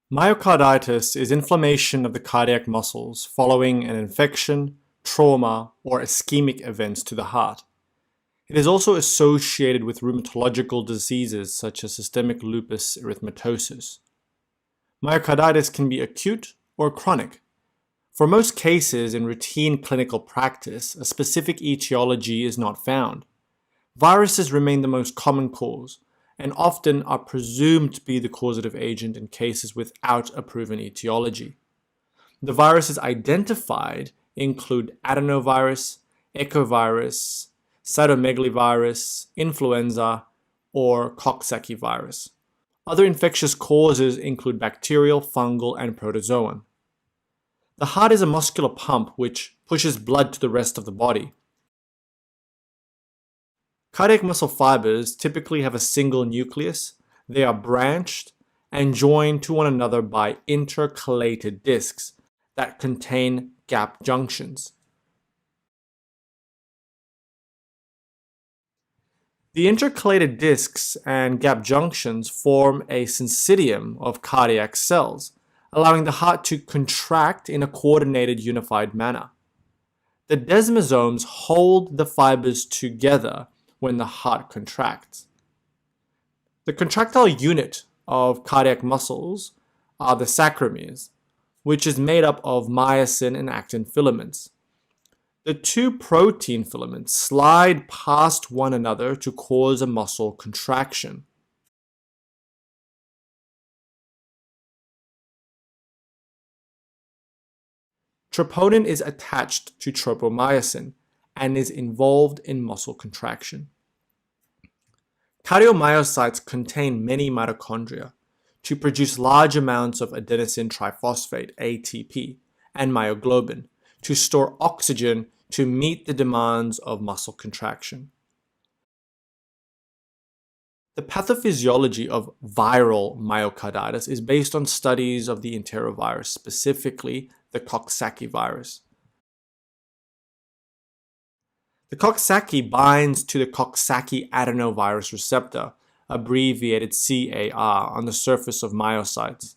Myocarditis is inflammation of the cardiac muscles following an infection, trauma, or ischemic events to the heart. It is also associated with rheumatological diseases such as systemic lupus erythematosus. Myocarditis can be acute or chronic. For most cases in routine clinical practice, a specific etiology is not found. Viruses remain the most common cause, and often are presumed to be the causative agent in cases without a proven etiology. The viruses identified include adenovirus, echovirus, cytomegalovirus, influenza, or Coxsackie virus. Other infectious causes include bacterial, fungal, and protozoan. The heart is a muscular pump which pushes blood to the rest of the body. Cardiac muscle fibers typically have a single nucleus. They are branched and joined to one another by intercalated discs that contain gap junctions. The intercalated discs and gap junctions form a syncytium of cardiac cells, allowing the heart to contract in a coordinated, unified manner. The desmosomes hold the fibers together when the heart contracts. The contractile unit of cardiac muscles are the sarcomeres, which is made up of myosin and actin filaments. The two protein filaments slide past one another to cause a muscle contraction. Troponin is attached to tropomyosin and is involved in muscle contraction. Cardiomyocytes contain many mitochondria to produce large amounts of adenosine triphosphate, ATP, and myoglobin to store oxygen to meet the demands of muscle contraction. The pathophysiology of viral myocarditis is based on studies of the enterovirus, specifically the Coxsackie virus. The Coxsackie binds to the Coxsackie adenovirus receptor, abbreviated CAR, on the surface of myocytes.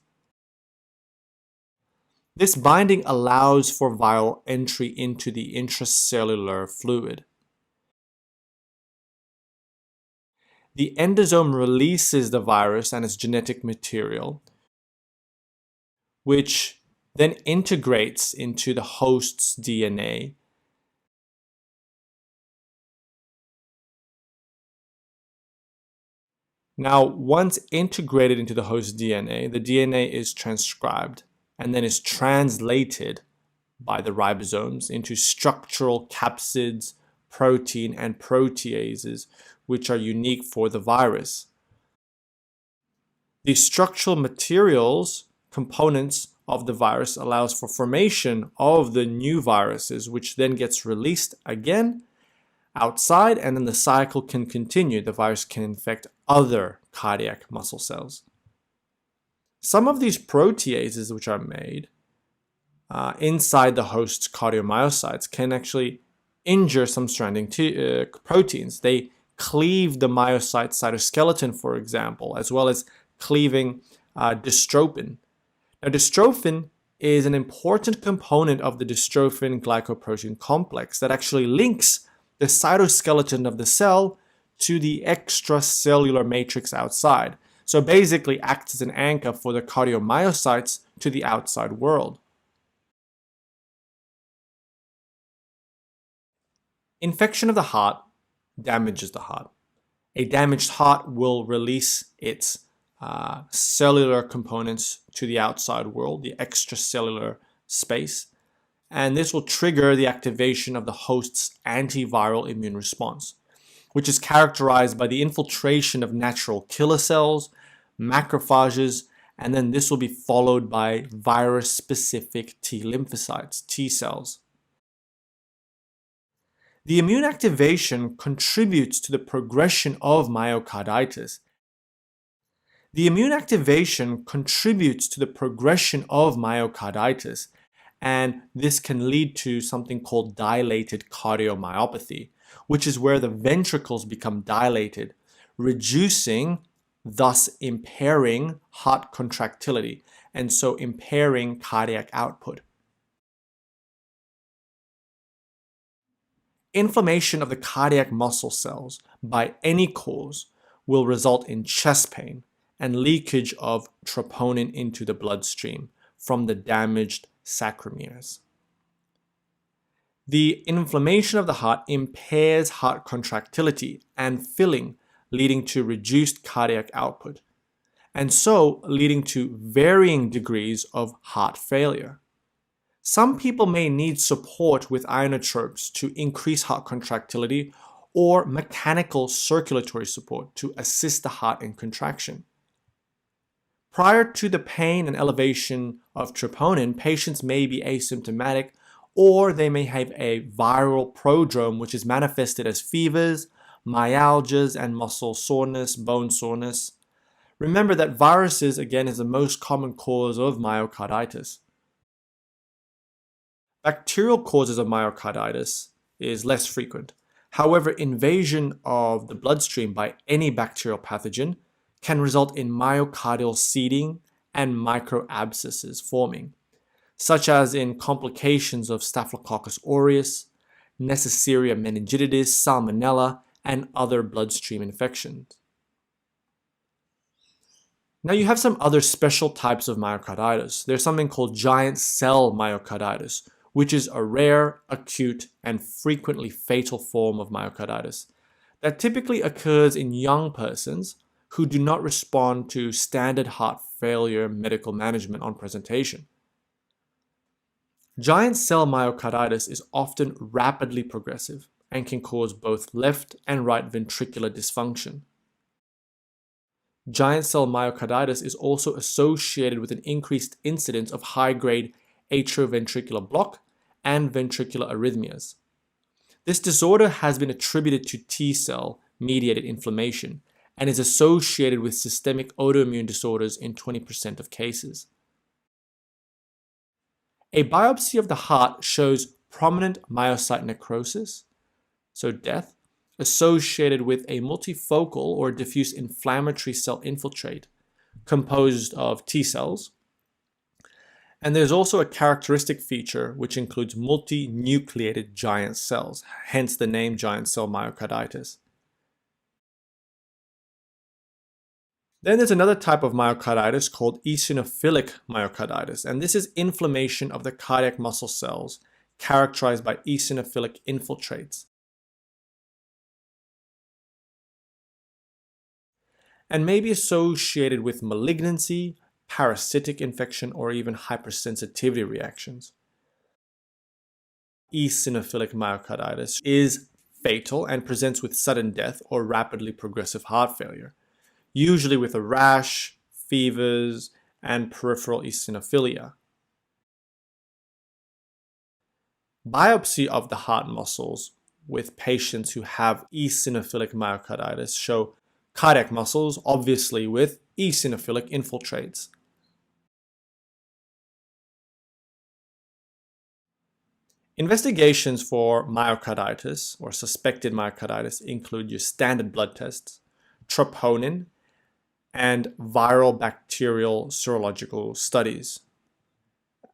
This binding allows for viral entry into the intracellular fluid. The endosome releases the virus and its genetic material, which then integrates into the host's DNA. Now, once integrated into the host DNA, the DNA is transcribed and then is translated by the ribosomes into structural capsids, protein, and proteases, which are unique for the virus. The structural materials, components of the virus, allows for formation of the new viruses, which then gets released again outside, and then the cycle can continue. The virus can infect other cardiac muscle cells. Some of these proteases which are made inside the host's cardiomyocytes can actually injure some surrounding proteins. They cleave the myocyte cytoskeleton, for example, as well as cleaving dystrophin. Now, dystrophin is an important component of the dystrophin glycoprotein complex that actually links the cytoskeleton of the cell to the extracellular matrix outside. So basically acts as an anchor for the cardiomyocytes to the outside world. Infection of the heart damages the heart. A damaged heart will release its cellular components to the outside world, the extracellular space, and this will trigger the activation of the host's antiviral immune response, which is characterized by the infiltration of natural killer cells, macrophages, and then this will be followed by virus-specific T lymphocytes, T cells. The immune activation contributes to the progression of myocarditis. The immune activation contributes to the progression of myocarditis, and this can lead to something called dilated cardiomyopathy, which is where the ventricles become dilated, reducing thus impairing heart contractility and so impairing cardiac output. Inflammation of the cardiac muscle cells by any cause will result in chest pain and leakage of troponin into the bloodstream from the damaged sarcomeres. The inflammation of the heart impairs heart contractility and filling, leading to reduced cardiac output, and so leading to varying degrees of heart failure. Some people may need support with inotropes to increase heart contractility or mechanical circulatory support to assist the heart in contraction. Prior to the pain and elevation of troponin, patients may be asymptomatic or they may have a viral prodrome which is manifested as fevers, myalgias, and muscle soreness, bone soreness. Remember that viruses, again, is the most common cause of myocarditis. Bacterial causes of myocarditis is less frequent. However, invasion of the bloodstream by any bacterial pathogen can result in myocardial seeding and microabscesses forming, such as in complications of Staphylococcus aureus, Neisseria meningitidis, Salmonella, and other bloodstream infections. Now you have some other special types of myocarditis. There's something called giant cell myocarditis, which is a rare, acute, and frequently fatal form of myocarditis that typically occurs in young persons who do not respond to standard heart failure medical management on presentation. Giant cell myocarditis is often rapidly progressive and can cause both left and right ventricular dysfunction. Giant cell myocarditis is also associated with an increased incidence of high-grade atrioventricular block and ventricular arrhythmias. This disorder has been attributed to T-cell mediated inflammation and is associated with systemic autoimmune disorders in 20% of cases. A biopsy of the heart shows prominent myocyte necrosis, so death, associated with a multifocal or diffuse inflammatory cell infiltrate composed of T cells. And there's also a characteristic feature which includes multinucleated giant cells, hence the name giant cell myocarditis. Then there's another type of myocarditis called eosinophilic myocarditis, and this is inflammation of the cardiac muscle cells characterized by eosinophilic infiltrates. And may be associated with malignancy, parasitic infection, or even hypersensitivity reactions. Eosinophilic myocarditis is fatal and presents with sudden death or rapidly progressive heart failure, usually with a rash, fevers, and peripheral eosinophilia. Biopsy of the heart muscles with patients who have eosinophilic myocarditis show cardiac muscles, obviously with eosinophilic infiltrates. Investigations for myocarditis or suspected myocarditis include your standard blood tests, troponin, and viral bacterial serological studies.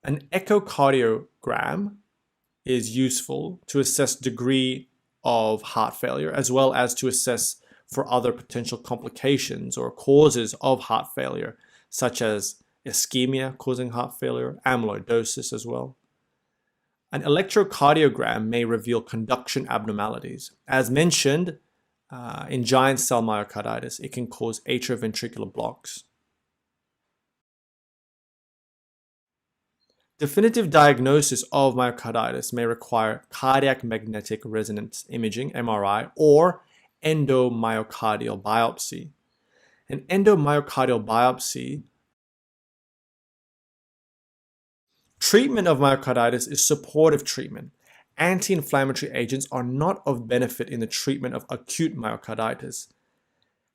An echocardiogram is useful to assess degree of heart failure as well as to assess for other potential complications or causes of heart failure, such as ischemia causing heart failure, amyloidosis as well. An electrocardiogram may reveal conduction abnormalities. As mentioned, in giant cell myocarditis, it can cause atrioventricular blocks. Definitive diagnosis of myocarditis may require cardiac magnetic resonance imaging, MRI, or endomyocardial biopsy. An endomyocardial biopsy treatment of myocarditis is supportive treatment. Anti-inflammatory agents are not of benefit in the treatment of acute myocarditis.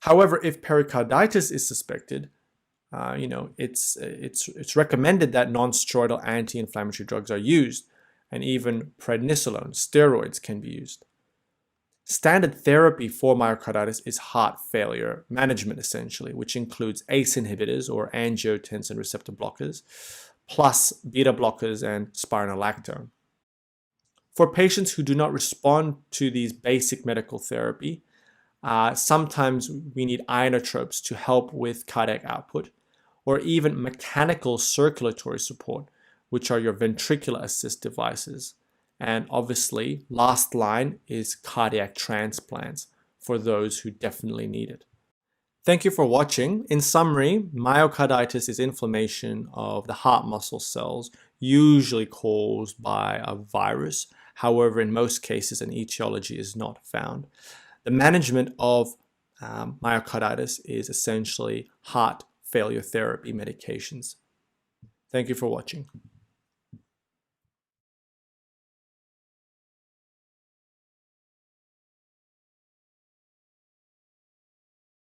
However, if pericarditis is suspected, it's recommended that non-steroidal anti-inflammatory drugs are used, and even prednisolone, steroids, can be used. Standard therapy for myocarditis is heart failure management, essentially, which includes ACE inhibitors or angiotensin receptor blockers, plus beta blockers and spironolactone. For patients who do not respond to these basic medical therapy, sometimes we need inotropes to help with cardiac output, or even mechanical circulatory support, which are your ventricular assist devices. And obviously, last line is cardiac transplants for those who definitely need it. Thank you for watching. In summary, myocarditis is inflammation of the heart muscle cells, usually caused by a virus. However, in most cases, an etiology is not found. The management of myocarditis is essentially heart failure therapy medications. Thank you for watching.